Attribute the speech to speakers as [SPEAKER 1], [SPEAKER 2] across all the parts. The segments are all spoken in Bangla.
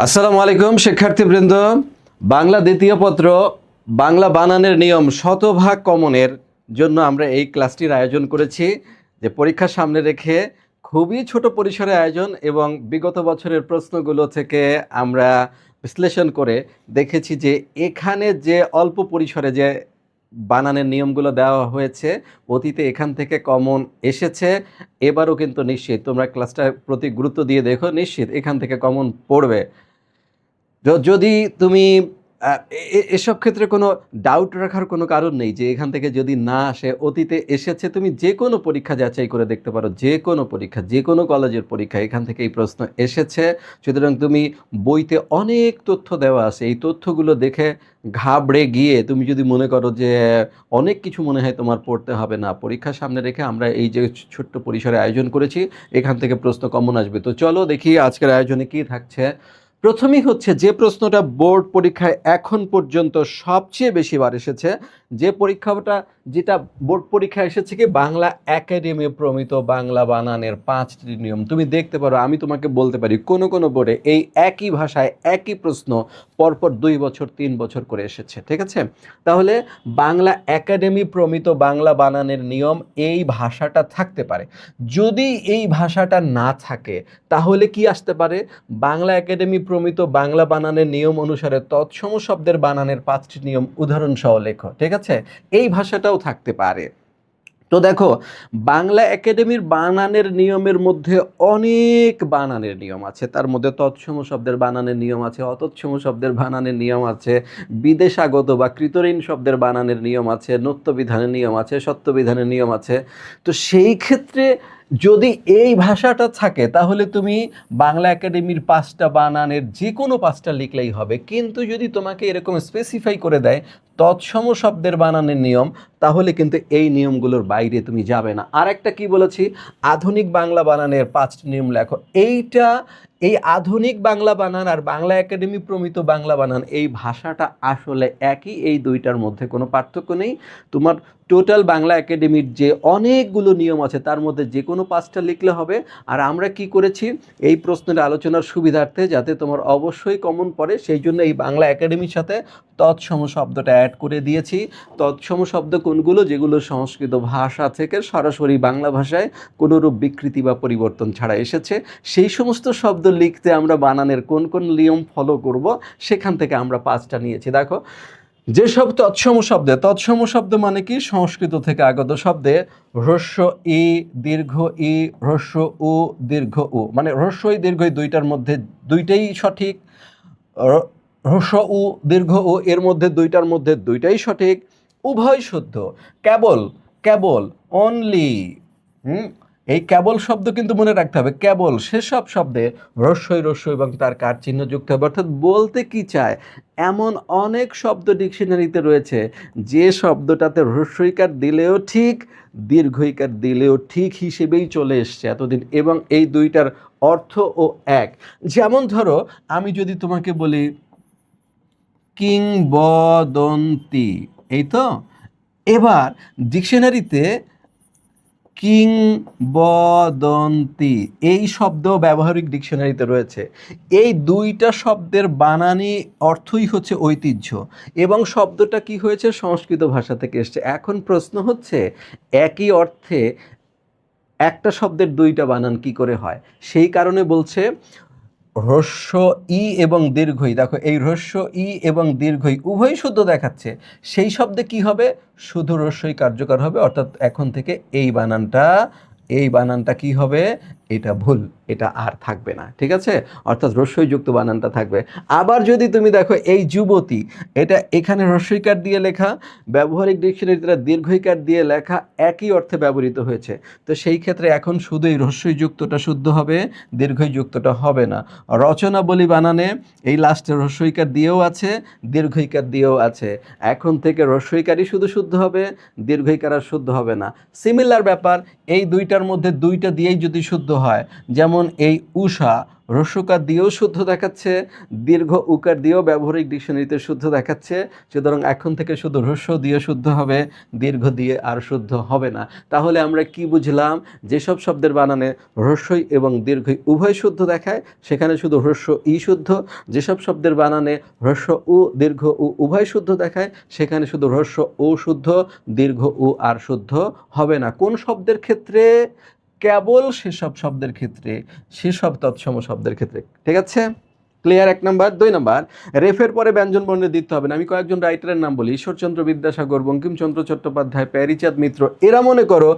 [SPEAKER 1] আসসালামু আলাইকুম শিক্ষার্থীবৃন্দ। বাংলা দ্বিতীয় পত্র বাংলা বানানের নিয়ম শতভাগ কমনের জন্য আমরা এই ক্লাসটির আয়োজন করেছি, যে পরীক্ষার সামনে রেখে খুবই ছোট পরিসরে আয়োজন এবং বিগত বছরের প্রশ্নগুলো থেকে আমরা বিশ্লেষণ করে দেখেছি যে এখানে যে অল্প পরিসরে যে বানানের নিয়মগুলো দেওয়া হয়েছে অতীতে এখান থেকে কমন এসেছে, এবারও কিন্তু নিশ্চিত তোমরা ক্লাসটার প্রতি গুরুত্ব দিয়ে দেখো, নিশ্চিত এখান থেকে কমন পড়বে। যদি তুমি এসব ক্ষেত্রে কোনো ডাউট রাখার কোনো কারণ নেই যে এখান থেকে যদি না আসে, অতীতে এসেছে, তুমি যে কোনো পরীক্ষা যাচাই করে দেখতে পারো, যে কোনো পরীক্ষা, যে কোনো কলেজের পরীক্ষা এখান থেকে এই প্রশ্ন এসেছে। সুতরাং তুমি বইতে অনেক তথ্য দেওয়া আছে, এই তথ্যগুলো দেখে ঘাবড়ে গিয়ে তুমি যদি মনে করো যে অনেক কিছু মনে হয় তোমার পড়তে হবে না, পরীক্ষার সামনে রেখে আমরা এই যে ছোট্ট পরিসরে আয়োজন করেছি, এখান থেকে প্রশ্ন কমন আসবে। তো চলো দেখি আজকের আয়োজনে কি থাকছে। প্রথমেই হচ্ছে যে প্রশ্নটা বোর্ড পরীক্ষায় এখন পর্যন্ত সবচেয়ে বেশি বার এসেছে, যে পরীক্ষাটা যেটা বোর্ড পরীক্ষায় এসেছে কি, বাংলা একাডেমি প্রমিত বাংলা বানানের 5টি নিয়ম। তুমি দেখতে পারো, আমি তোমাকে বলতে পারি কোনো কোনো বোর্ডে এই একই ভাষায় একই প্রশ্ন পরপর 2 বছর 3 বছর করে এসেছে, ঠিক আছে? তাহলে বাংলা একাডেমি প্রমিত বাংলা বানানের নিয়ম, এই ভাষাটা থাকতে পারে। যদি এই ভাষাটা না থাকে তাহলে কি আসতে পারে, বাংলা একাডেমি প্রমিত বাংলা বানানের নিয়ম অনুসারে তৎসম শব্দের বানানের 5টি নিয়ম উদাহরণ সহ লেখো, ঠিক আছে? এই ভাষাটাও থাকতে পারে। তো দেখো, বাংলা একাডেমির বানানের নিয়মের মধ্যে অনেক বানানের নিয়ম আছে, তার মধ্যে তৎসম শব্দের বানানের নিয়ম আছে, অতৎসম শব্দের বানানের নিয়ম আছে, বিদেশাগত বা কৃতঋণ শব্দের বানানের নিয়ম আছে, নত্য বিধানের নিয়ম আছে, সত্য বিধানের নিয়ম আছে। তো সেই ক্ষেত্রে যদি এই ভাষাটা থাকে তাহলে তুমি বাংলা একাডেমির 5টা বানানের যে কোনো 5টা লিখলেই হবে। কিন্তু যদি তোমাকে এরকম স্পেসিফাই করে দেয় তৎসম শব্দের বানানের নিয়ম, তাহলে কিন্তু এই নিয়মগুলোর বাইরে তুমি যাবে না। আর একটা কি বলেছি, আধুনিক বাংলা বানানের 5টি নিয়ম লেখো। এই আধুনিক বাংলা বানান আর বাংলা একাডেমি প্রমিত বাংলা বানান, এই ভাষাটা আসলে একই, এই দুইটার মধ্যে কোনো পার্থক্য নেই। তোমার টোটাল বাংলা একাডেমির যে অনেকগুলো নিয়ম আছে তার মধ্যে যে কোনো 5টা লিখলে হবে। আর আমরা কি করেছি, এই প্রশ্নের আলোচনার সুবিধার্থে যাতে তোমার অবশ্যই কমন পড়ে, সেই জন্য এই বাংলা একাডেমির সাথে তৎসম শব্দটা অ্যাড করে দিয়েছি। তৎসম শব্দ কোনগুলো, যেগুলো সংস্কৃত ভাষা থেকে সরাসরি বাংলা ভাষায় কোনোরূপ বিকৃতি বা পরিবর্তন ছাড়া এসেছে, সেই সমস্ত শব্দ লিখতে আমরা বানানের কোন কোন নিয়ম ফলো করব, সেখান থেকে আমরা 5টা নিয়েছি। দেখো, যেসব তৎসম শব্দ মানে কি, সংস্কৃত থেকে আগত শব্দে হ্রস্ব ই দীর্ঘ ই, হ্রস্ব উ দীর্ঘ উ, মানে হ্রস্ব ই দীর্ঘ ই দুইটার মধ্যে দুইটাই সঠিক, হ্রস্ব উ দীর্ঘ উ এর মধ্যে দুইটার মধ্যে দুইটাই সঠিক, উভয় শুদ্ধ। কেবল, কেবল, অনলি, এই কেবল শব্দ কিন্তু মনে রাখতে হবে, কেবল সেসব শব্দে হ্রস্বই এবং তার কার চিহ্ন যুক্ত হবে। অর্থাৎ বলতে কি চায়, এমন অনেক শব্দ ডিকশনারিতে রয়েছে যে শব্দটাতে হ্রস্বইকার দিলেও ঠিক, দীর্ঘইকার দিলেও ঠিক হিসেবেই চলে এসছে এতদিন, এবং এই দুইটার অর্থও এক। যেমন ধরো, আমি যদি তোমাকে বলি কিংবদন্তি, এই তো, এবার ডিকশনারিতে কিংবদন্তি এই শব্দ ব্যবহারিক ডিকশনারিতে রয়েছে। এই দুইটা শব্দের বানানি অর্থই হচ্ছে ঐতিহ্য, এবং শব্দটা কি হয়েছে, সংস্কৃত ভাষা থেকে এসছে। এখন প্রশ্ন হচ্ছে, একই অর্থে একটা শব্দের দুইটা বানান কি করে হয়? সেই কারণে বলছে হ্রস্ব ই এবং দীর্ঘই, দেখো এই হ্রস্ব ই এবং দীর্ঘই উভয় শুদ্ধ দেখাচ্ছে, সেই শব্দে কি হবে, শুধু হ্রস্বই কার্যকর হবে। অর্থাৎ এখন থেকে এই বানানটা কি হবে, এটা ভুল, এটা আর থাকবে না, ঠিক আছে? অর্থাৎ হ্রস্বই যুক্ত বানানটা থাকবে। আবার যদি তুমি দেখো এই যুবতী, এটা এখানে হ্রস্বইকার দিয়ে লেখা, ব্যবহারিক ডিকশনারিতে দীর্ঘইকার দিয়ে লেখা, একই অর্থে ব্যবহৃত হয়েছে। তো সেই ক্ষেত্রে এখন শুধু এই হ্রস্বই যুক্তটা শুদ্ধ হবে, দীর্ঘই যুক্তটা হবে না। রচনাবলী বানানে এই লাস্টে হ্রস্বইকার দিয়েও আছে, দীর্ঘইকার দিয়েও আছে। এখন থেকে হ্রস্বইকারই শুধু শুদ্ধ হবে, দীর্ঘইকার আর শুদ্ধ হবে না। সিমিলার ব্যাপার, এই দুইটার মধ্যে দুইটা দিয়েই যদি শুদ্ধ হয়, যেমন এই উষা হ্রস্বকার দিয়েও শুদ্ধ দেখাচ্ছে, দীর্ঘ উকার দিয়েও ব্যবহারিক ডিকশনারিতে শুদ্ধ দেখাচ্ছে। সুতরাং এখন থেকে শুধু হ্রস্ব দিয়ে শুদ্ধ হবে, দীর্ঘ দিয়ে আর শুদ্ধ হবে না। তাহলে আমরা কি বুঝলাম? যেসব শব্দের বানানে হ্রস্বই এবং দীর্ঘই উভয় শুদ্ধ দেখায় সেখানে শুধু হ্রস্ব ই শুদ্ধ, যেসব শব্দের বানানে হ্রস্ব উ দীর্ঘ উ উভয় শুদ্ধ দেখায় সেখানে শুধু হ্রস্ব ও শুদ্ধ, দীর্ঘ উ আর শুদ্ধ হবে না। কোন শব্দের ক্ষেত্রে? কেবল সেসব শব্দের ক্ষেত্রে, সেসব তৎসম শব্দের ক্ষেত্রে। ঠিক আছে, ক্লিয়ার? 1 নাম্বার। 2 নাম্বার, রেফের পরে ব্যঞ্জন বর্ণে দিতে হবে না। আমি কয়েকজন রাইটারের নাম বলি: ঈশ্বরচন্দ্র বিদ্যাসাগর, বঙ্কিমচন্দ্র চট্টোপাধ্যায়, প্যারীচাঁদ মিত্র। এরা মনে করো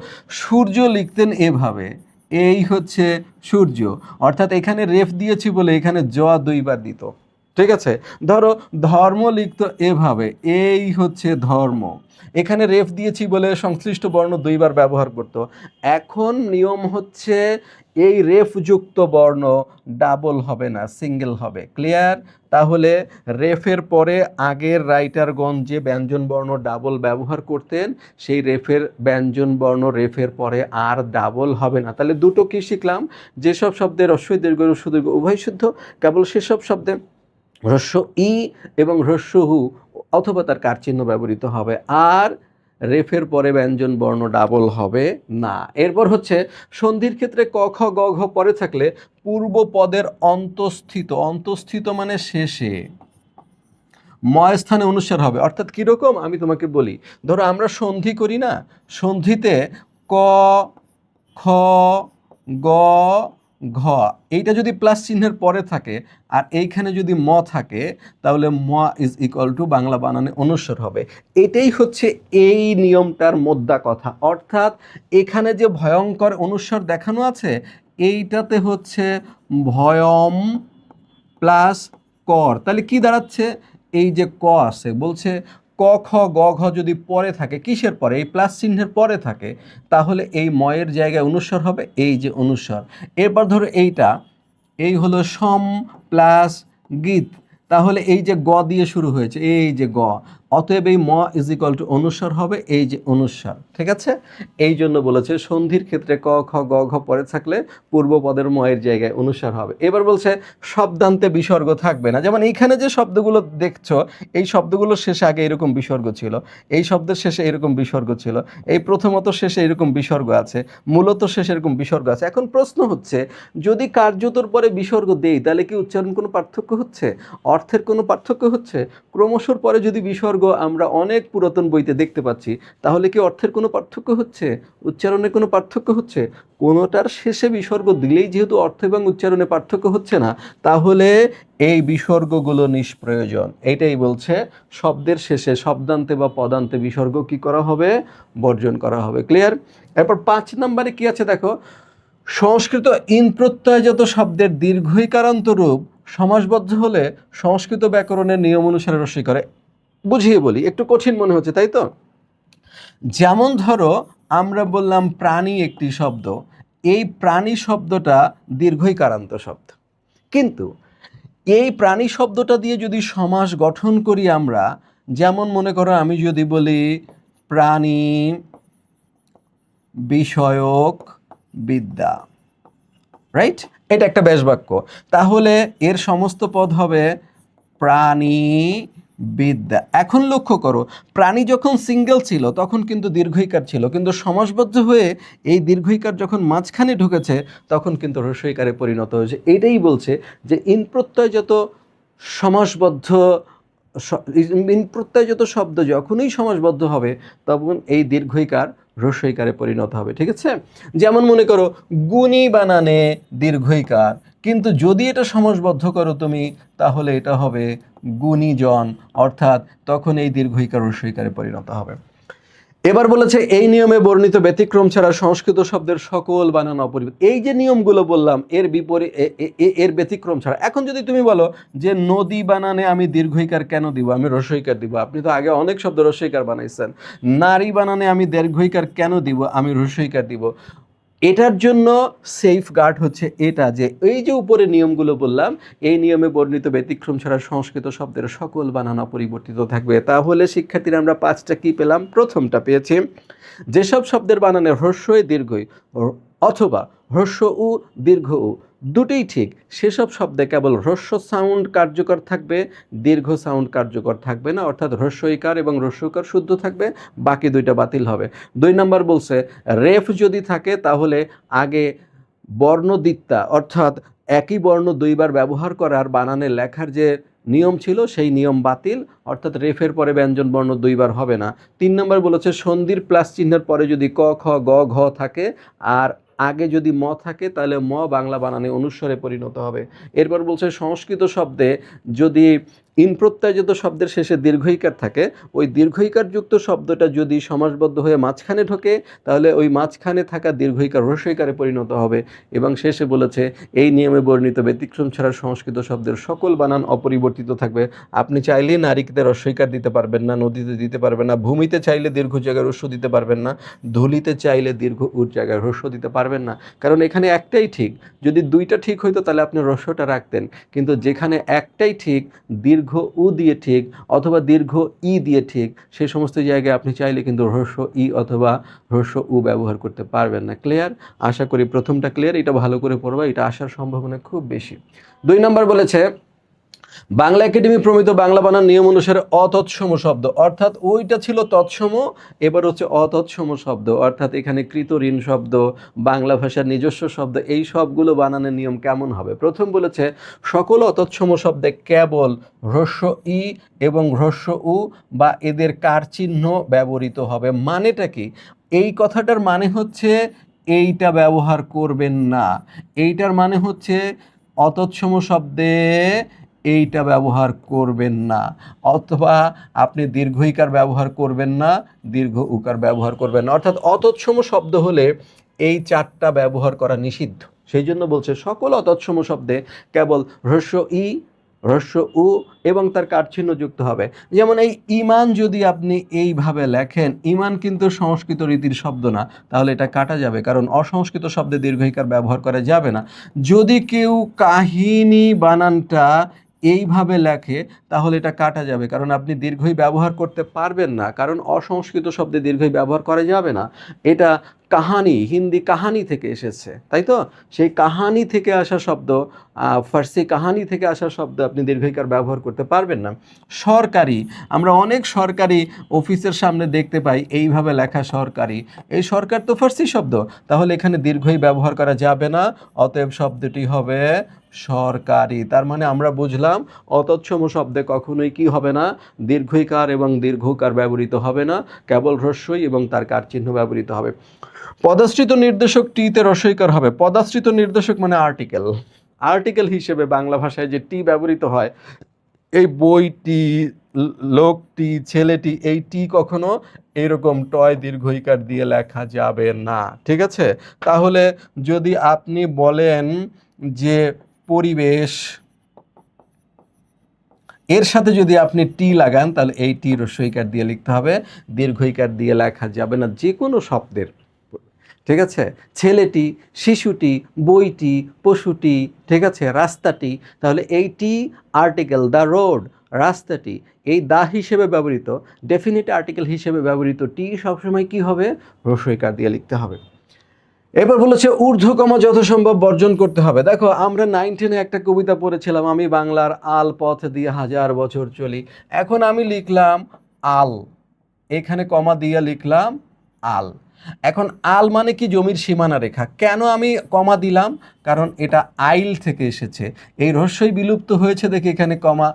[SPEAKER 1] সূর্য লিখতেন এভাবে, এই হচ্ছে সূর্য, অর্থাৎ এখানে রেফ দিয়েছি বলে এখানে জ 2 বার দিত। ঠিক আছে, ধরো ধর্ম লিখতো এভাবে, এই হচ্ছে ধর্ম, এখানে রেফ দিয়েছি বলে সংশ্লিষ্ট বর্ণ 2 বার ব্যবহার করত। এখন নিয়ম হচ্ছে এই রেফযুক্ত বর্ণ ডাবল হবে না, সিঙ্গেল হবে। ক্লিয়ার? তাহলে রেফের পরে আগের রাইটারগণ যে ব্যঞ্জন বর্ণ ডাবল ব্যবহার করতেন, সেই রেফের ব্যঞ্জন বর্ণ রেফের পরে আর ডাবল হবে না। তাহলে দুটো কি শিখলাম? যেসব শব্দের হ্রস্ব দীর্ঘ হ্রস্ব দীর্ঘ উভয় শুদ্ধ, কেবল সেসব শব্দে হ্রস্ব ই এবং হ্রস্ব হু অথবা তার কার চিহ্ন ব্যবহৃত হবে, আর রেফের পরে ব্যঞ্জন বর্ণ ডাবল হবে না। এরপর হচ্ছে সন্ধির ক্ষেত্রে ক খ গ ঘ পরে থাকলে পূর্ব পদের অন্তঃস্থিত, অন্তঃস্থিত মানে শেষে, ময় স্থানে অনুস্বার হবে। অর্থাৎ কীরকম আমি তোমাকে বলি, ধরো আমরা সন্ধি করি না, সন্ধিতে ক খ গ ঘ এইটা যদি প্লাস চিহ্নের পরে থাকে আর এইখানে যদি ম থাকে, তাহলে ম ইজ ইকুয়াল টু বাংলা বানানে অনুস্বার হবে। এটাই হচ্ছে এই নিয়মটার মোদ্দা কথা। অর্থাৎ এখানে যে ভয়ঙ্কর অনুস্বার দেখানো আছে, এইটাতে হচ্ছে ভয়ম প্লাস কর। তাহলে কি দাঁড়াচ্ছে? এই যে ক আছে, বলছে ক খ গ ঘ যদি পরে থাকে, কিসের পরে? এই প্লাস চিহ্নের পরে থাকে, তাহলে এই ময়ের জায়গায় অনুস্বার হবে, এই যে অনুস্বার। এরপর ধরো এইটা, এই হলো সম প্লাস গীত, তাহলে এই যে গ দিয়ে শুরু হয়েছে, এই যে গ, অতএব এই ম ইজ ইকুয়াল টু অনুস্বার হবে, এই যে অনুস্বার। ঠিক আছে, এই জন্য বলেছে সন্ধির ক্ষেত্রে ক খ গ ঘ পরে থাকলে পূর্ব পদের ময়ের জায়গায় অনুস্বার হবে। এবার বলছে শব্দান্তে বিসর্গ থাকবে না। যেমন এইখানে যে শব্দগুলো দেখছো, এই শব্দগুলোর শেষে আগে এরকম বিসর্গ ছিল, এই শব্দের শেষে এরকম বিসর্গ ছিল, এই প্রথমত শেষে এরকম বিসর্গ আছে, মূলত শেষে এরকম বিসর্গ আছে। এখন প্রশ্ন হচ্ছে, যদি কার্যতর পরে বিসর্গ দেই তাহলে কি উচ্চারণ কোনো পার্থক্য হচ্ছে? অর্থের কোনো পার্থক্য হচ্ছে? ক্রমশর পরে যদি বিসর্গ আমরা অনেক পুরাতন বইতে দেখতে পাচ্ছি, তাহলে কি অর্থের কোনো পার্থক্য হচ্ছে? উচ্চারণের কোনো পার্থক্য হচ্ছে? কোনোটার শেষে বিসর্গ দিলেই যেহেতু অর্থ এবং উচ্চারণে পার্থক্য হচ্ছে না, তাহলে এই বিসর্গগুলো নিষ্প্রয়োজন। এইটাই বলছে, শব্দের শেষে শব্দান্তে বা পদান্তে বিসর্গ কি করা হবে? বর্জন করা হবে। ক্লিয়ার? এরপর 5 নম্বরে কি আছে দেখো, সংস্কৃত ইন প্রত্যয়জাত শব্দের দীর্ঘইকারান্ত রূপ সমাসবদ্ধ হলে সংস্কৃত ব্যাকরণের নিয়ম অনুসারে রস্বই করে। বুঝিয়ে বলি, একটু কঠিন মনে হচ্ছে তাই তো? যেমন ধরো আমরা বললাম প্রাণী একটি শব্দ, এই প্রাণী শব্দটা দীর্ঘইকারান্ত শব্দ, কিন্তু এই প্রাণী শব্দটা দিয়ে যদি সমাস গঠন করি আমরা, যেমন মনে করো আমি যদি বলি প্রাণী বিষয়ক বিদ্যা, রাইট? এটা একটা ব্যাস বাক্য, তাহলে এর সমস্ত পদ হবে প্রাণী বিদ্যা। এখন লক্ষ্য করো, প্রাণী যখন সিঙ্গেল ছিল তখন কিন্তু দীর্ঘইকার ছিল, কিন্তু সমাসবদ্ধ হয়ে এই দীর্ঘইকার যখন মাঝখানে ঢুকেছে তখন কিন্তু হ্রস্বইকারে পরিণত হয়েছে। এটাই বলছে যে ইন প্রত্যয়জাত সমাসবদ্ধ ইন প্রত্যয়জাত শব্দ যখনই সমাসবদ্ধ হবে তখন এই দীর্ঘইকার হ্রস্বইকারে পরিণত হবে। ঠিক আছে, যেমন মনে করো গুণী বানানে দীর্ঘইকার, কিন্তু যদি এটা সমাসবদ্ধ করো তুমি, তাহলে এটা হবে গুণীজন, অর্থাৎ তখন এই দীর্ঘইকার হ্রস্বইকারে পরিণত হবে। এবার বলেছে এই নিয়মে বর্ণিত ব্যতিক্রম ছাড়া সংস্কৃত শব্দের সকল বানান অপরিবর্তিত। এই যে নিয়মগুলো বললাম এর বিপরীত, এর ব্যতিক্রম ছাড়া। এখন যদি তুমি বলো যে নদী বানানে আমি দীর্ঘইকার কেন দিব, আমি হ্রস্বইকার দিব, আপনি তো আগে অনেক শব্দ হ্রস্বইকার বানাইছেন। নারী বানানে আমি দীর্ঘইকার কেন দিব, আমি হ্রস্বইকার দিব। এটার জন্য সেফ গার্ড হচ্ছে এটা, যে এই যে উপরে নিয়মগুলো বললাম, এই নিয়মে বর্ণিত ব্যতিক্রম ছাড়া সংস্কৃত শব্দের সকল বানান অপরিবর্তিত থাকবে। তাহলে শিক্ষার্থীরা আমরা 5টা কি পেলাম? প্রথমটা পেয়েছি, যেসব শব্দের বানানে হ্রস্বই দীর্ঘই অথবা হ্রস্ব উ দীর্ঘ উ, দুটোই ঠিক। সেসব শব্দে কেবল হ্রস্ব সাউন্ড কার্যকর থাকবে, দীর্ঘ সাউন্ড কার্যকর থাকবে না, অর্থাৎ হ্রস্ব ইকার এবং হ্রস্ব উকার শুদ্ধ থাকবে, বাকি দুইটা বাতিল হবে। 2 নম্বর বলছে রেফ যদি থাকে তাহলে আগে বর্ণদ্বিত্বা অর্থাৎ একই বর্ণ দুইবার ব্যবহার করার বানানে লেখার যে নিয়ম ছিল সেই নিয়ম বাতিল, অর্থাৎ রেফের পরে ব্যঞ্জন বর্ণ দুইবার হবে না। 3 নম্বর বলেছে সন্ধির প্লাস চিহ্নের পরে যদি ক খ গ ঘ থাকে আর আগে যদি ম থাকে তাহলে ম বাংলা বানানে অনুস্বরে পরিণত হবে। এরপর বলছে সংস্কৃত শব্দে যদি ইন প্রত্যয়যুক্ত শব্দের শেষে দীর্ঘইকার থাকে, ওই দীর্ঘইকারযুক্ত শব্দটা যদি সমাসবদ্ধ হয়ে মাঝখানে ঢোকে তাহলে ওই মাঝখানে থাকা দীর্ঘইকার হ্রস্বইকারে পরিণত হবে। এবং শেষে বলেছে এই নিয়মে বর্ণিত ব্যতিক্রম ছাড়া সংস্কৃত শব্দের সকল বানান অপরিবর্তিত থাকবে। আপনি চাইলে নারীকে হ্রস্বইকার দিতে পারবেন না, নদীতে দিতে পারবেন না, ভূমিতে চাইলে দীর্ঘ জায়গায় হ্রস্ব দিতে পারবেন না, ধুলিতে চাইলে দীর্ঘ উর জায়গায় হ্রস্ব দিতে পারবেন না, কারণ এখানে একটাই ঠিক। যদি দুইটা ঠিক হইতো তাহলে আপনি হ্রস্বটা রাখতেন, কিন্তু যেখানে একটাই ঠিক, দীর্ঘ উ দিয়ে ঠিক অথবা দীর্ঘ ই দিয়ে ঠিক, সেই সমস্ত জায়গায় আপনি চাইলে কিন্তু হ্রস্ব ই অথবা হ্রস্ব উ ব্যবহার করতে পারবেন না। ক্লিয়ার? আশা করি প্রথমটা ক্লিয়ার, এটা ভালো করে পড়বা, এটা আসার সম্ভাবনা খুব বেশি। 2 নম্বর বলেছে বাংলা একাডেমি প্রমিত বাংলা বানান নিয়ম অনুসারে অতৎসম শব্দ, অর্থাৎ ওইটা ছিল তৎসম, এবার হচ্ছে অতৎসম শব্দ, অর্থাৎ এখানে কৃত ঋণ শব্দ, বাংলা ভাষার নিজস্ব শব্দ, এই সবগুলো বানানোর নিয়ম কেমন হবে। প্রথম বলেছে সকল অতৎসম শব্দে কেবল হ্রস্ব ই এবং হ্রস্ব উ বা এদের কার চিহ্ন ব্যবহৃত হবে। মানেটা কি? এই কথাটার মানে হচ্ছে এইটা ব্যবহার করবেন না, এইটার মানে হচ্ছে অতৎসম শব্দে এইটা ব্যবহার করবেন না, অথবা আপনি দীর্ঘইকার ব্যবহার করবেন না, দীর্ঘ উকার ব্যবহার করবেন না, অর্থাৎ অতৎসম শব্দ হলে এই 4টা ব্যবহার করা নিষিদ্ধ। সেই জন্য বলছে সকল অতৎসম শব্দে কেবল হ্রস্ব ই, হ্রস্ব উ এবং তার কারচিহ্ন যুক্ত হবে। যেমন এই ইমান যদি আপনি এইভাবে লেখেন, ইমান কিন্তু সংস্কৃত রীতির শব্দ না, তাহলে এটা কাটা যাবে, কারণ অসংস্কৃত শব্দে দীর্ঘইকার ব্যবহার করা যাবে না। যদি কেউ কাহিনী বানানটা এইভাবে লেখে তাহলে এটা কাটা যাবে, কারণ আপনি দীর্ঘই ব্যবহার করতে পারবেন না, কারণ অসংস্কৃত শব্দে দীর্ঘই ব্যবহার করা যাবে না। এটা কাহানি, হিন্দি কাহানি থেকে এসেছে, তাই তো? সেই কাহানি থেকে আসা শব্দ, ফার্সি কাহানি থেকে আসা শব্দ আপনি দীর্ঘইকার ব্যবহার করতে পারবেন না। সরকারি, আমরা অনেক সরকারি অফিসের সামনে দেখতে পাই এইভাবে লেখা সরকারি, এই সরকার তো ফার্সি শব্দ, তাহলে এখানে দীর্ঘই ব্যবহার করা যাবে না, অতএব শব্দটি হবে সরকারি। তার মানে আমরা বুঝলাম অতৎসম শব্দে কখনোই কি হবে না, দীর্ঘইকার এবং দীর্ঘকার ব্যবহৃত হবে না, কেবল হ্রস্বই এবং তার কার চিহ্ন ব্যবহৃত হবে। পদাশ্রিত নির্দেশক টিতে হ্রস্বইকার হবে। পদাশ্রিত নির্দেশক মানে আর্টিকেল, আর্টিকেল হিসেবে বাংলা ভাষায় যে টি ব্যবহৃত হয়, এই বইটি, লোকটি, ছেলেটি, এই টি কখনো এরকম টয় দীর্ঘইকার দিয়ে লেখা যাবে না, ঠিক আছে? তাহলে যদি আপনি বলেন যে পরিবেশ, এর সাথে যদি আপনি টি লাগান তাহলে এই টি হ্রস্বইকার দিয়ে লিখতে হবে, দীর্ঘইকার দিয়ে লেখা যাবে না যে কোনো শব্দের, ঠিক আছে? ছেলেটি, শিশুটি, বইটি, পশুটি, ঠিক আছে, রাস্তাটি, তাহলে এই টি আর্টিকেল, দ্য রোড, রাস্তাটি, এই দা হিসেবে ব্যবহৃত, ডেফিনিট আর্টিকেল হিসেবে ব্যবহৃত টি সবসময় কি হবে, হ্রস্বইকার দিয়ে লিখতে হবে। এবার বলেছে ঊর্ধ্বকমা যথাসম্ভব বর্জন করতে হবে। দেখো আমরা 9 10-এ একটা কবিতা পড়েছিলাম, আমি বাংলার আল পথ দিয়ে 1000 বছর চলি। এখন আমি লিখলাম আল, এখানে কমা দিয়ে লিখলাম আল। এখন আল মানে কি, জমির সীমানা রেখা। কেন আমি কমা দিলাম? কারণ এটা আইল থেকে এসেছে, এই হ্রস্বই বিলুপ্ত হয়েছে দেখে এখানে কমা,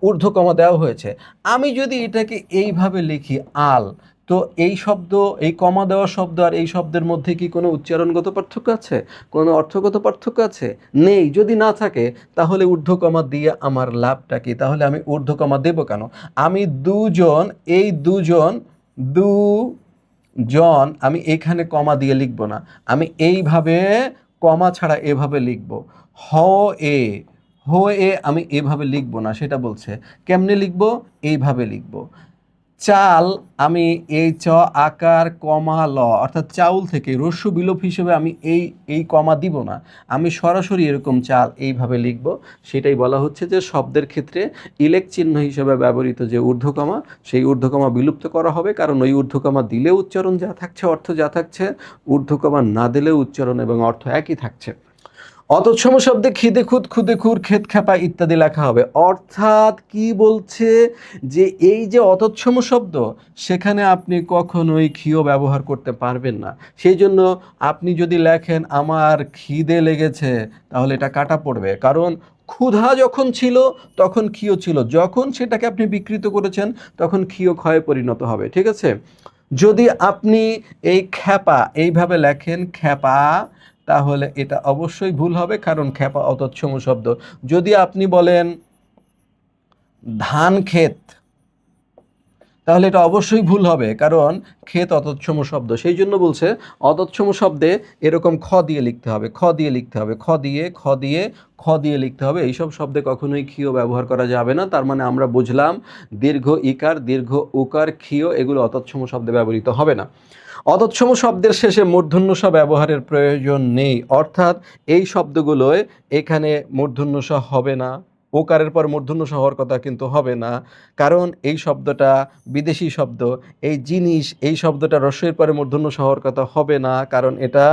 [SPEAKER 1] ঊর্ধ্বকমা দেওয়া হয়েছে। আমি যদি এটাকে এইভাবে লিখি আল, তো এই শব্দ, এই কমা দেওয়া শব্দ আর এই শব্দের মধ্যে কি কোনো উচ্চারণগত পার্থক্য আছে, কোনো অর্থগত পার্থক্য আছে? নেই। যদি না থাকে তাহলে ঊর্ধ্বকমা দিয়ে আমার লাভটা কি? তাহলে আমি ঊর্ধ্বকমা দেব কেন? আমি দুজন, এই দুজন, দুজন, আমি এখানে কমা দিয়ে লিখব না, আমি এইভাবে কমা ছাড়া এভাবে লিখব। হ এ, হো এ আমি এভাবে লিখব না, সেটা বলছে কেমনে লিখব, এইভাবে লিখব। চাল আমি এই চ আকার কমা ল অর্থাৎ চাউল থেকে রস্য বিলোপ হিসেবে আমি এই কমা দিব না, আমি সরাসরি এরকম চাল এইভাবে লিখব। সেটাই বলা হচ্ছে যে শব্দের ক্ষেত্রে ইলেক চিহ্ন হিসেবে ব্যবহৃত যে ঊর্ধ্বকমা, সেই ঊর্ধ্বকমা বিলুপ্ত করা হবে, কারণ ওই ঊর্ধ্বকমা দিলে উচ্চারণ যা থাকছে অর্থ যা থাকছে, ঊর্ধ্বকমা না দিলেও উচ্চারণ এবং অর্থ একই থাকছে। অতৎসম শব্দে খিদে খুদ খুদে খুর ক্ষেত খ্যাপা ইত্যাদি লেখা হবে। অর্থাৎ কি বলছে যে এই যে অতৎসম শব্দ, সেখানে আপনি কখনোই ক্ষীয় ব্যবহার করতে পারবেন না। সেই জন্য আপনি যদি লেখেন আমার খিদে লেগেছে, তাহলে এটা কাটা পড়বে, কারণ ক্ষুধা যখন ছিল তখন ক্ষীয় ছিল, যখন সেটাকে আপনি বিকৃত করেছেন তখন ক্ষীয় ক্ষয়ে পরিণত হবে। ঠিক আছে? যদি আপনি এই খ্যাপা এইভাবে লেখেন খ্যাপা, তাহলে এটা অবশ্যই ভুল হবে, কারণ খ্যাপা অতৎসম শব্দ। যদি আপনি বলেন ধান ক্ষেত, তাহলে এটা অবশ্যই ভুল হবে, কারণ ক্ষেত অতৎসম শব্দ। সেই জন্য বলছে অতৎসম শব্দে এরকম খ দিয়ে লিখতে হবে, খ দিয়ে লিখতে হবে, খ দিয়ে খ দিয়ে খ দিয়ে লিখতে হবে। এইসব শব্দে কখনোই ক্ষীয় ব্যবহার করা যাবে না। তার মানে আমরা বুঝলাম দীর্ঘ ইকার, দীর্ঘ উকার, ক্ষীয় এগুলো অতৎসম শব্দে ব্যবহৃত হবে না। অতৎসম শব্দের শেষে মূর্ধন্য ষ ব্যবহারের প্রয়োজন নেই, অর্থাৎ এই শব্দগুলোয় এখানে মূর্ধন্য ষ হবে না, ওকারের পর মূর্ধন্য ষ হওয়ার কথা কিন্তু হবে না, কারণ এই শব্দটা বিদেশি শব্দ। এই জিনিস, এই শব্দটা রস্যের পরে মূর্ধন্য ষ হওয়ার কথা হবে না, কারণ এটা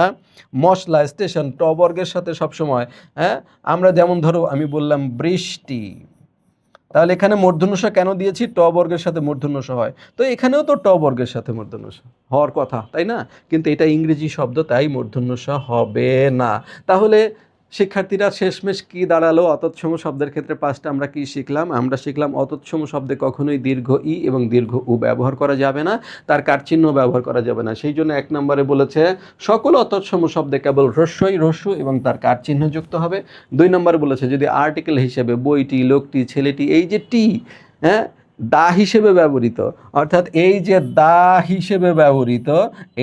[SPEAKER 1] মশলা স্টেশন ট বর্গের সাথে সবসময়, হ্যাঁ, আমরা যেমন ধরো আমি বললাম বৃষ্টি, তাহলে এখানে মূর্ধন্য ষ কেন দিয়েছি? ট বর্গের সাথে মূর্ধন্য ষ হয়, তো এখানেও তো ট বর্গের সাথে মূর্ধন্য ষ হওয়ার কথা, তাই না? কিন্তু এটা ইংরেজি শব্দ, তাই মূর্ধন্য ষ হবে না। তাহলে শিক্ষার্থীরা শেষমেশ কি দাঁড়ালো? অতৎসম শব্দের ক্ষেত্রে পাঁচটা আমরা কি শিখলাম? আমরা শিখলাম অতৎসম শব্দে কখনোই দীর্ঘ ই এবং দীর্ঘ উ ব্যবহার করা যাবে না, তার কারচিহ্ন ব্যবহার করা যাবে না। সেই জন্য এক নম্বরে বলেছে সকল অতৎসম শব্দে কেবল হ্রস্বই হ্রস্ব এবং তার কারচিহ্ন যুক্ত হবে। দুই নম্বরে বলেছে যদি আর্টিকেল হিসেবে বইটি, লোকটি, ছেলেটি, এই যে টি, হ্যাঁ, দা হিসেবে ব্যবহৃত, অর্থাৎ এই যে দা হিসেবে ব্যবহৃত,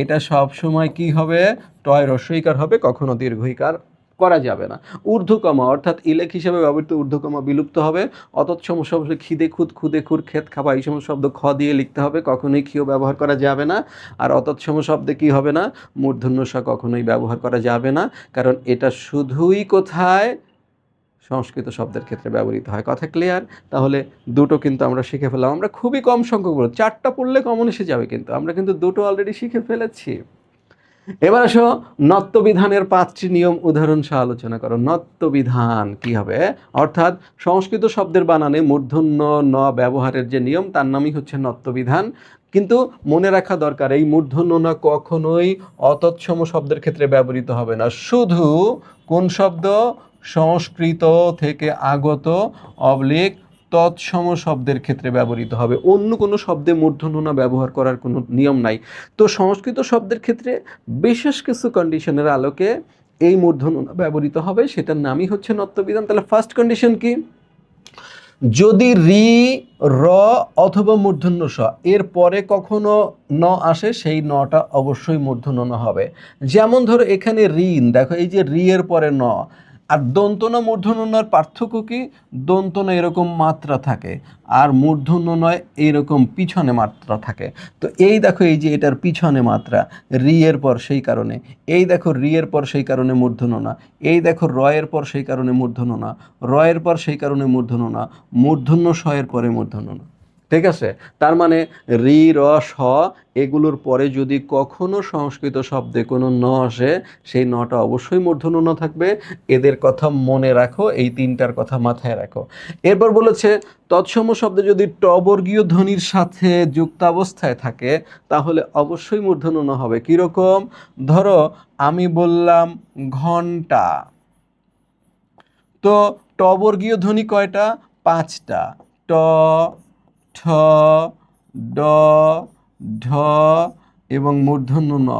[SPEAKER 1] এটা সব সময় কি হবে? টয় হ্রস্বইকার হবে, কখনো দীর্ঘইকার করা যাবে না। ঊর্ধ্বকমা অর্থাৎ ইলেক হিসেবে ব্যবহৃত ঊর্ধ্বকমা বিলুপ্ত হবে। অতৎসম শব্দ খিদে খুদ, খুদে খুর, ক্ষেত খাপা, এই সমস্ত শব্দ খ দিয়ে লিখতে হবে, কখনোই ক্ষীয় ব্যবহার করা যাবে না। আর অতৎসম শব্দে কি হবে না? মূর্ধন্য ষ কখনোই ব্যবহার করা যাবে না, কারণ এটা শুধুই কোথায়? সংস্কৃত শব্দের ক্ষেত্রে ব্যবহৃত হয়। কথা ক্লিয়ার? তাহলে দুটো কিন্তু আমরা শিখে ফেললাম। আমরা খুবই কম সংখ্যক পড়ব, চারটা পড়লে কমন এসে যাবে, কিন্তু আমরা কিন্তু দুটো অলরেডি শিখে ফেলেছি। এবার আসো নত্যবিধানের 5টি নিয়ম উদাহরণ সহ আলোচনা করো। নত্যবিধান কি হবে? অর্থাৎ সংস্কৃত শব্দের বানানে মূর্ধন্য ন ব্যবহারের যে নিয়ম, তার নামই হচ্ছে নত্যবিধান। কিন্তু মনে রাখা দরকার, এই মূর্ধন্য ন কখনোই অতৎসম শব্দের ক্ষেত্রে ব্যবহৃত হবে না, শুধু কোন শব্দ? সংস্কৃত থেকে আগত অবলিক তৎসম শব্দের ক্ষেত্রে ব্যবহৃত হবে। অন্য কোনো শব্দে মূর্ধন্য ন ব্যবহার করার কোনো নিয়ম নাই। তো সংস্কৃত শব্দের ক্ষেত্রে বিশেষ কিছু কন্ডিশনের আলোকে এই মূর্ধন্য ন ব্যবহৃত হবে, সেটার নামই হচ্ছে নত্যবিধান। তাহলে ফার্স্ট কন্ডিশন কি? যদি রি, র অথবা মূর্ধন্য ষ এর পরে কখনো ন আসে, সেই নটা অবশ্যই মূর্ধন্য ন হবে। যেমন ধরো এখানে ঋণ, দেখো এই যে রি এর পরে ন, আর দন্ত ন মূর্ধন্য নর পার্থক্য কি? দন্ত ন এরকম মাত্রা থাকে, আর মূর্ধন্য নয় এইরকম পিছনে মাত্রা থাকে। তো এই দেখো এই যে এটার পিছনে মাত্রা রি এর পর, সেই কারণে এই দেখো রি এর পর, সেই কারণে মূর্ধন্য না। এই দেখো র এর পর, সেই কারণে মূর্ধন্য না। র এর পর, সেই কারণে মূর্ধন্য না। মূর্ধন্য ষ এর পরে মূর্ধন্য না। ঠিক আছে? তার মানে রি, র, স এগুলোর পরে যদি কখনো সংস্কৃত শব্দে কোনো ন আসে, সেই নটা অবশ্যই মূর্ধন্য ন থাকবে। এদের কথা মনে রাখো, এই তিনটার কথা মাথায় রাখো। এরপর বলেছে তৎসম শব্দে যদি ট বর্গীয় ধ্বনির সাথে যুক্ত অবস্থায় থাকে, তাহলে অবশ্যই মূর্ধন্য ন হবে। কীরকম? ধরো আমি বললাম ঘন্টা, তো ট বর্গীয় ধ্বনি কয়টা? 5টা। ট, ঠ, ড, ঢ এবং মূর্ধন্য ন।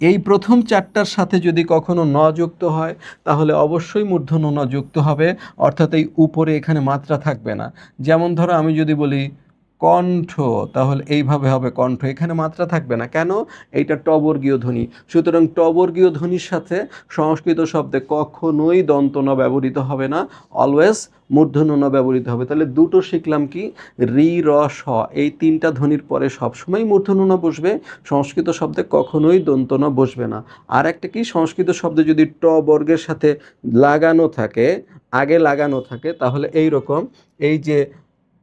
[SPEAKER 1] এই প্রথম 4টার সাথে যদি কখনো ন যুক্ত হয়, তাহলে অবশ্যই মূর্ধন্য ন যুক্ত হবে, অর্থাৎ এই উপরে এখানে মাত্রা থাকবে না। যেমন ধরো আমি যদি বলি কণ্ঠ, তাহলে এইভাবে হবে কণ্ঠ, এখানে মাত্রা থাকবে না। কেন? এইটা টবর্গীয় ধ্বনি, সুতরাং টবর্গীয় ধ্বনির সাথে সংস্কৃত শব্দে কখনোই দন্ত ন ব্যবহৃত হবে না, অলওয়েজ মূর্ধন্য ন ব্যবহৃত হবে। তাহলে দুটো শিখলাম কি, রি র স এই তিনটা ধ্বনির পরে সবসময় মূর্ধন্য ন বসবে, সংস্কৃত শব্দে কখনোই দন্ত ন বসবে না। আর একটা কি, সংস্কৃত শব্দে যদি ট বর্গের সাথে লাগানো থাকে, আগে লাগানো থাকে, তাহলে এই রকম, এই যে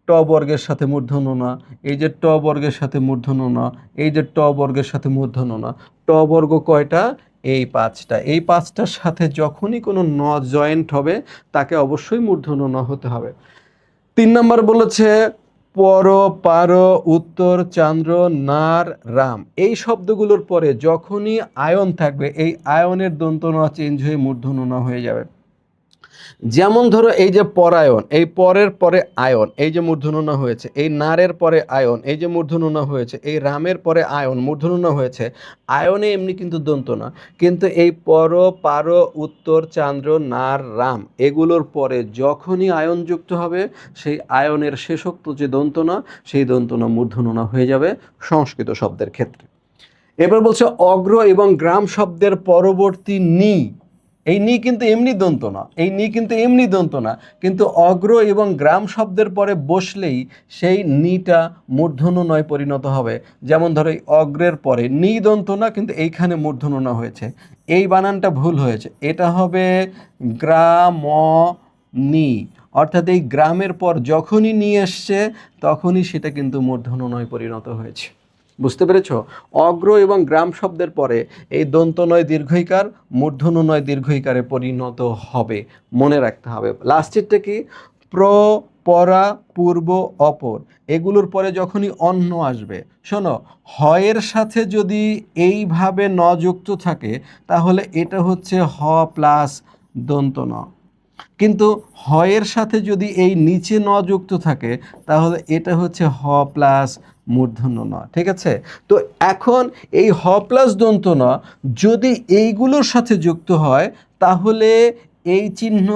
[SPEAKER 1] ট বর্গের সাথে মূর্ধন্য ন, এই যে ট বর্গের সাথে মূর্ধন্য ন, এই যে ট বর্গের সাথে মূর্ধন্য ন, ট বর্গ কয়টা? এই পাঁচটা। এই পাঁচটার সাথে যখনই কোনো ন জয়েন্ট হবে তাকে অবশ্যই মূর্ধন্য ন হতে হবে। 3 নম্বর বলেছে পর, পার, উত্তর, চান্দ্র, নার, রাম, এই শব্দগুলোর পরে যখনই আয়ন থাকবে এই আয়নের দন্ত ন চেঞ্জ হয়ে মূর্ধন্য ন হয়ে যাবে। যেমন ধরো এই যে পরায়ণ, এই পরের পরে আয়ন, এই যে মূর্ধন্য ণ হয়েছে, এই নারের পরে আয়ন, এই যে মূর্ধন্য ণ হয়েছে, এই রামের পরে আয়ন, মূর্ধন্য ণ হয়েছে। আয়নে এমনি কিন্তু দন্ত না, কিন্তু এই পর, পার, উত্তর, চান্দ্র, নার, রাম এগুলোর পরে যখনই আয়ন যুক্ত হবে সেই আয়নের শেষোক্ত যে দন্ত না, সেই দন্ত না মূর্ধন্য ণ হয়ে যাবে সংস্কৃত শব্দের ক্ষেত্রে। এবার বলছে অগ্র এবং গ্রাম শব্দের পরবর্তী নি, এই নি কিন্তু এমনি দন্ত না, এই নি কিন্তু এমনি দন্ত না, কিন্তু অগ্র এবং গ্রাম শব্দের পরে বসলেই সেই নিটা মূর্ধন্য নয় পরিণত হবে। যেমন ধরো এই অগ্রের পরে নি দন্ত না, কিন্তু এইখানে মূর্ধন্য ন হয়েছে, এই বানানটা ভুল হয়েছে, এটা হবে গ্রাম নি, অর্থাৎ এই গ্রামের পর যখনই নি এসছে তখনই সেটা কিন্তু মূর্ধন্য নয় পরিণত হয়েছে। বুঝতে পেরেছ? অগ্র এবং গ্রাম শব্দের পরে এই দন্ত নয় দীর্ঘইকার মূর্ধন্য নয় দীর্ঘইকারে পরিণত হবে, মনে রাখতে হবে। লাস্টেরটা কি, প্র, পরা, পূর্ব, অপর, এগুলোর পরে যখনই অন্য আসবে, শোনো, হয়ের সাথে যদি এইভাবে ন যুক্ত থাকে তাহলে এটা হচ্ছে হ প্লাস দন্ত ন, কিন্তু হয়ের সাথে যদি এই নিচে ন যুক্ত থাকে তাহলে এটা হচ্ছে হ প্লাস মূর্ধন্য ন। ঠিক আছে? তো এখন এই হ প্লাস দন্ত ন যদি এইগুলোর সাথে যুক্ত হয় তাহলে এই চিহ্ন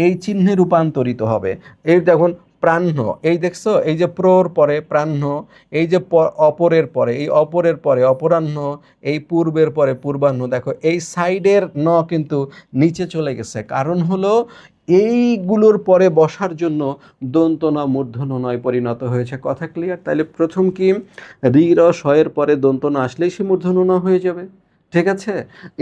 [SPEAKER 1] এই চিহ্নে রূপান্তরিত হবে। এই দেখুন প্রাহ্ণ, এই দেখছো, এই যে প্রর পরে প্রাহ্ণ, এই যে অপরের পরে, এই অপরের পরে অপরাহ্ন, এই পূর্বের পরে পূর্বাহ্ন, দেখো এই সাইডের ন কিন্তু নিচে চলে গেছে, কারণ হলো এইগুলোর পরে বসার জন্য দন্ত ন মূর্ধন্য নয় পরিণত হয়েছে। কথা ক্লিয়ার? তাহলে প্রথম কি, রি র শয়ের পরে দন্ত ন আসলেই সে মূর্ধন্য ন হয়ে যাবে। ঠিক আছে?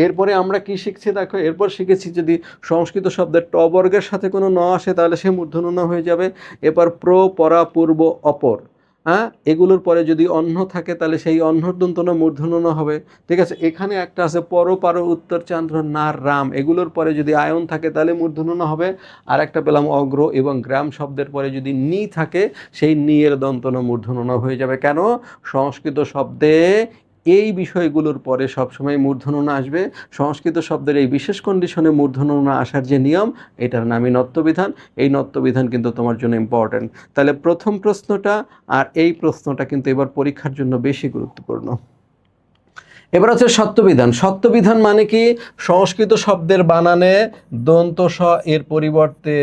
[SPEAKER 1] এরপরে আমরা কি শিখছি দেখো, এরপর শিখেছি যদি সংস্কৃত শব্দের ট বর্গের সাথে কোনো ন আসে তাহলে সে মূর্ধন্য ন হয়ে যাবে। এরপর প্র, পরা, পূর্ব, অপর, হ্যাঁ, এগুলোর পরে যদি অন্য থাকে তাহলে সেই অন্যর দন্ত ন মূর্ধন্য ন হবে। ঠিক আছে? এখানে একটা আছে পর, পার, উত্তর, চান্দ্র, নার, রাম, এগুলোর পরে যদি আয়ন থাকে তাহলে মূর্ধন্য ন হবে। আর একটা পেলাম অগ্র এবং গ্রাম শব্দের পরে যদি নি থাকে সেই নি এর দন্ত ন মূর্ধন্য ন হয়ে যাবে। কেন? সংস্কৃত শব্দে এই বিষয়গুলোর পরে সবসময় মূর্ধন্য ন আসবে। সংস্কৃত শব্দের এই বিশেষ কন্ডিশনে মূর্ধন্য ন আসার যে নিয়ম, এটার নামই নত্যবিধান। এই নত্যবিধান কিন্তু তোমার জন্য ইম্পর্ট্যান্ট। তাহলে প্রথম প্রশ্নটা আর এই প্রশ্নটা কিন্তু এবার পরীক্ষার জন্য বেশি গুরুত্বপূর্ণ। এবার হচ্ছে সত্যবিধান। সত্যবিধান মানে কি, সংস্কৃত শব্দের বানানে দন্ত স এর পরিবর্তে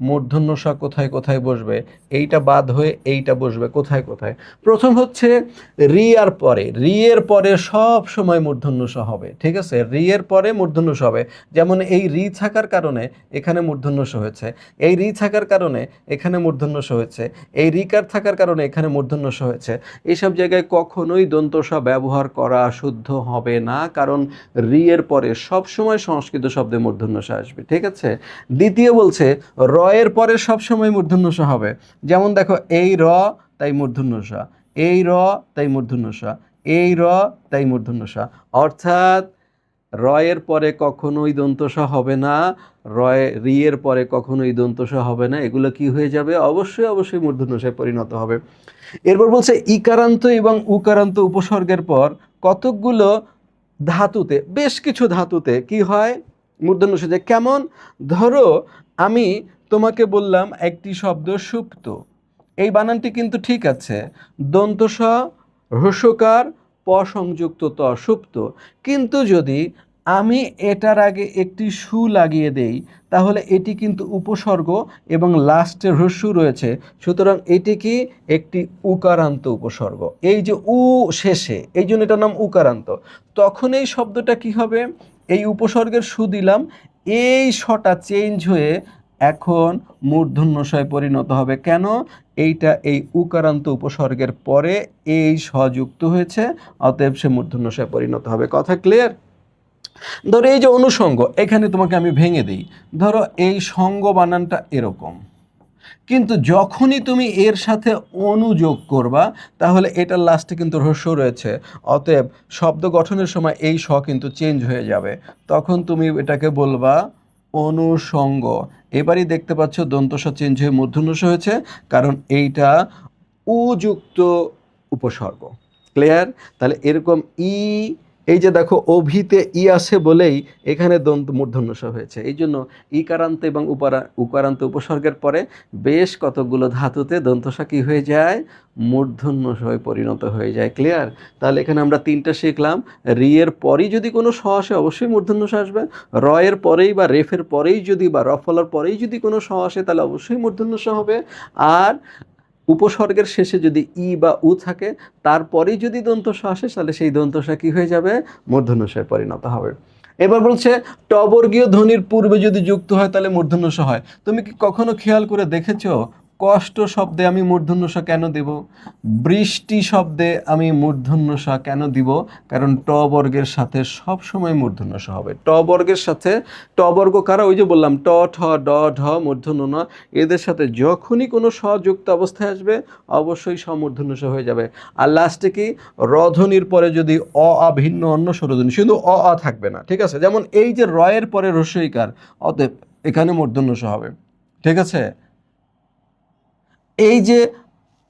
[SPEAKER 1] মূর্ধন্য স কোথায় কোথায় বসবে, এইটা বাদ হয়ে এইটা বসবে কোথায় কোথায়। প্রথম হচ্ছে রি আর পরে, রি এর পরে সব সময় মূর্ধন্য স হবে। ঠিক আছে? রি এর পরে মূর্ধন্য স হবে। যেমন এই রি থাকার কারণে এখানে মূর্ধন্য স হয়েছে, এই রি থাকার কারণে এখানে মূর্ধন্য স হয়েছে, এই রিকার থাকার কারণে এখানে মূর্ধন্য স হয়েছে। এইসব জায়গায় কখনোই দন্ত স ব্যবহার করা শুদ্ধ হবে না, কারণ রি এর পরে সবসময় সংস্কৃত শব্দে মূর্ধন্য স আসবে। ঠিক আছে? দ্বিতীয় বলছে র এর পরে সবসময় মূর্ধন্য স হবে। যেমন দেখো এই র তাই মূর্ধন্য স, এই র তাই মূর্ধন্য স, এই র তাই মূর্ধন্য স, অর্থাৎ র এর পরে কখনোই দন্ত স হবে না, রি এর পরে কখনোই দন্ত স হবে না, এগুলো কি হয়ে যাবে? অবশ্যই অবশ্যই মূর্ধন্য স পরিণত হবে। এরপর বলছে ইকারান্ত এবং উকারান্ত উপসর্গের পর কতকগুলো ধাতুতে, বেশ কিছু ধাতুতে কি হয়? মূর্ধন্য স। কেমন? ধরো আমি তোমাকে বললাম একটি শব্দ সুপ্ত, এই বানানটি কিন্তু ঠিক আছে, দন্ত স হ্রস্বকার প সংযুক্ত ত, সুপ্ত, কিন্তু যদি আমি এটার আগে একটি সু লাগিয়ে দেই, তাহলে এটি কিন্তু উপসর্গ এবং লাস্টে হ্রস্ব রয়েছে, সুতরাং এটি কি একটি উকারান্ত উপসর্গ। এই যে উ শেষে, এই জন্য এটার নাম উকারান্ত। তখন এই শব্দটা কি হবে, এই উপসর্গের সু দিলাম, এই শটা চেঞ্জ হয়ে এখন মূর্ধন্য শয়ে পরিণত হবে। কেন? এইটা এই উকারান্ত উপসর্গের পরে এই স যুক্ত হয়েছে, অতএব সে মূর্ধন্য শয়ে পরিণত হবে। কথা ক্লিয়ার? ধরো এই যে অনুষঙ্গ, এখানে তোমাকে আমি ভেঙে দিই। ধরো এই সঙ্গ বানানটা এরকম, কিন্তু যখনই তুমি এর সাথে অনুযোগ করবা, তাহলে এটার লাস্টে কিন্তু হ্রস্ব রয়েছে, অতএব শব্দ গঠনের সময় এই স কিন্তু চেঞ্জ হয়ে যাবে। তখন তুমি এটাকে বলবা অনুষঙ্গ। এবারই দেখতে পাচ্ছ দন্ত স চেঞ্জ হয়ে মূর্ধন্য স হয়েছে, কারণ এইটা উযুক্ত উপসর্গ। ক্লিয়ার? তাহলে এরকম এই যে দেখো অভিতে ই আসে বলেই এখানে দন্ত মূর্ধন্য স হয়েছে। এই জন্য ইকারান্ত এবং উকারান্ত উপসর্গের পরে বেশ কতগুলো ধাতুতে দন্তসা কি হয়ে যায়, মূর্ধন্য স হয়ে পরিণত হয়ে যায়। ক্লিয়ার? তাহলে এখানে আমরা তিনটা শিখলাম। রি এর পরেই যদি কোনো স আসে অবশ্যই মূর্ধন্য স আসবে, র এর পরেই বা রেফের পরেই যদি বা রফলার পরেই যদি কোনো স আসে তাহলে অবশ্যই মূর্ধন্য স হবে, আর উপসর্গের শেষে যদি ই বা উ থাকে তারপরেই যদি দন্তস আসে তাহলে সেই দন্তসা কি হয়ে যাবে, মূর্ধন্য ষয়ে পরিণত হবে। এবার বলছে টবর্গীয় ধ্বনির পূর্বে যদি যুক্ত হয় তাহলে মূর্ধন্য ষ হয়। তুমি কি কখনো খেয়াল করে দেখেছো কষ্ট শব্দে আমি মূর্ধন্য ষ কেন দেব, বৃষ্টি শব্দে আমি মূর্ধন্য ষ কেন দিব? কারণ ট বর্গের সাথে সব সময় মূর্ধন্য ষ হবে। ট বর্গের সাথে, ট বর্গ কারা, ওই যে বললাম ট ঠ ড ঢ মূর্ধন্য ন, এদের সাথে যখনই কোনো স যুক্ত অবস্থায় আসবে অবশ্যই সমূর্ধন্য স হয়ে যাবে। আর লাস্টে কি, রধ্বনির পরে যদি অ ভিন্ন অন্য স্বরধ্বনি, শুধু অ থাকবে না, ঠিক আছে? যেমন এই যে র এর পরে হ্রস্বইকার, অতএব এখানে মূর্ধন্য স হবে। ঠিক আছে? এই যে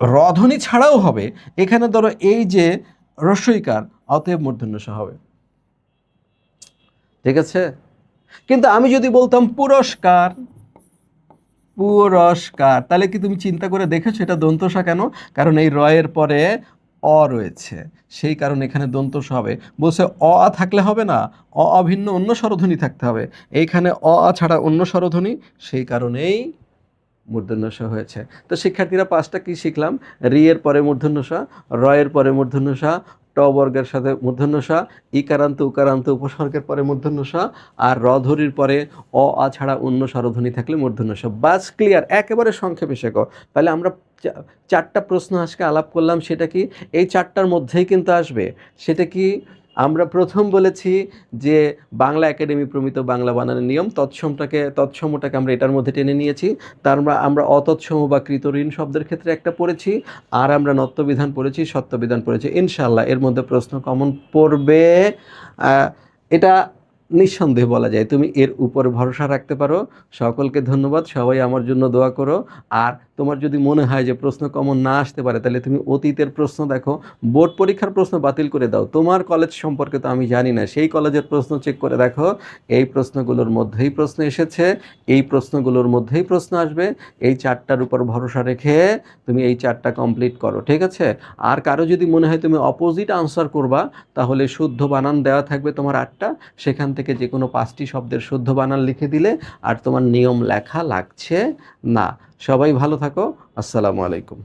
[SPEAKER 1] রধ্বনি ছাড়াও হবে, এখানে ধরো এই যে হ্রস্বইকার, অতএব মূর্ধন্য স হবে। ঠিক আছে? কিন্তু আমি যদি বলতাম পুরস্কার, পুরস্কার, তাহলে কি তুমি চিন্তা করে দেখেছো এটা দন্তসা কেন? কারণ এই র এর পরে অ রয়েছে, সেই কারণে এখানে দন্তস হবে। বলছে অ আ থাকলে হবে না, অভিন্ন অন্য স্বরধ্বনি থাকতে হবে। এইখানে অ আ ছাড়া অন্য স্বরধ্বনি, সেই কারণেই মূর্ধন্য ষ হয়েছে। তো শিক্ষার্থীরা পাঁচটা কি শিখলাম, রি এর পরে মূর্ধন্য ষ, র এর পরে মূর্ধন্য ষ, ট বর্গের সাথে মূর্ধন্য ষ, ইকারান্ত উকারান্ত উপসর্গের পরে মূর্ধন্য ষ, আর র ধ্বনির পরে অ আ ছাড়া অন্য স্বরধ্বনি থাকলে মূর্ধন্য ষ। বাস ক্লিয়ার? একেবারে সংক্ষেপে শেখো। তাহলে আমরা চারটা প্রশ্ন আজকে আলাপ করলাম, সেটা কি এই চারটার মধ্যেই কিন্তু আসবে। সেটা কি, আমরা প্রথম বলেছি যে বাংলা একাডেমি প্রমিত বাংলা বানানের নিয়ম, তৎসমটাকে আমরা এটার মধ্যে টেনে নিয়েছি। তার আমরা অতৎসম বা কৃতঋণ শব্দের ক্ষেত্রে একটা পড়েছি, আর আমরা নত্যবিধান পড়েছি, সত্যবিধান পড়েছি। ইনশাআল্লাহ এর মধ্যে প্রশ্ন কমন পড়বে, এটা নিঃসন্দেহে বলা যায়। তুমি এর উপরে ভরসা রাখতে পারো। সকলকে ধন্যবাদ, সবাই আমার জন্য দোয়া করো। আর তোমার যদি মনে হয় যে প্রশ্ন কমন না আসতে পারে, তাহলে তুমি অতীতের প্রশ্ন দেখো, বোর্ড পরীক্ষার প্রশ্ন বাতিল করে দাও। তোমার কলেজ সম্পর্কে তো আমি জানি না, সেই কলেজের প্রশ্ন চেক করে দেখো, এই প্রশ্নগুলোর মধ্যেই প্রশ্ন এসেছে, এই প্রশ্নগুলোর মধ্যেই প্রশ্ন আসবে। এই চারটার উপর ভরসা রেখে তুমি এই চারটা কমপ্লিট করো। ঠিক আছে? আর কারো যদি মনে হয় তুমি অপোজিট আনসার করবা, তাহলে শুদ্ধ বানান দেওয়া থাকবে তোমার 8টা, সেখান থেকে যে কোনো 5টি শব্দের শুদ্ধ বানান লিখে দিলে আর তোমার নিয়ম লেখা লাগছে না। সবাই ভালো থাকো। আসসালামু আলাইকুম।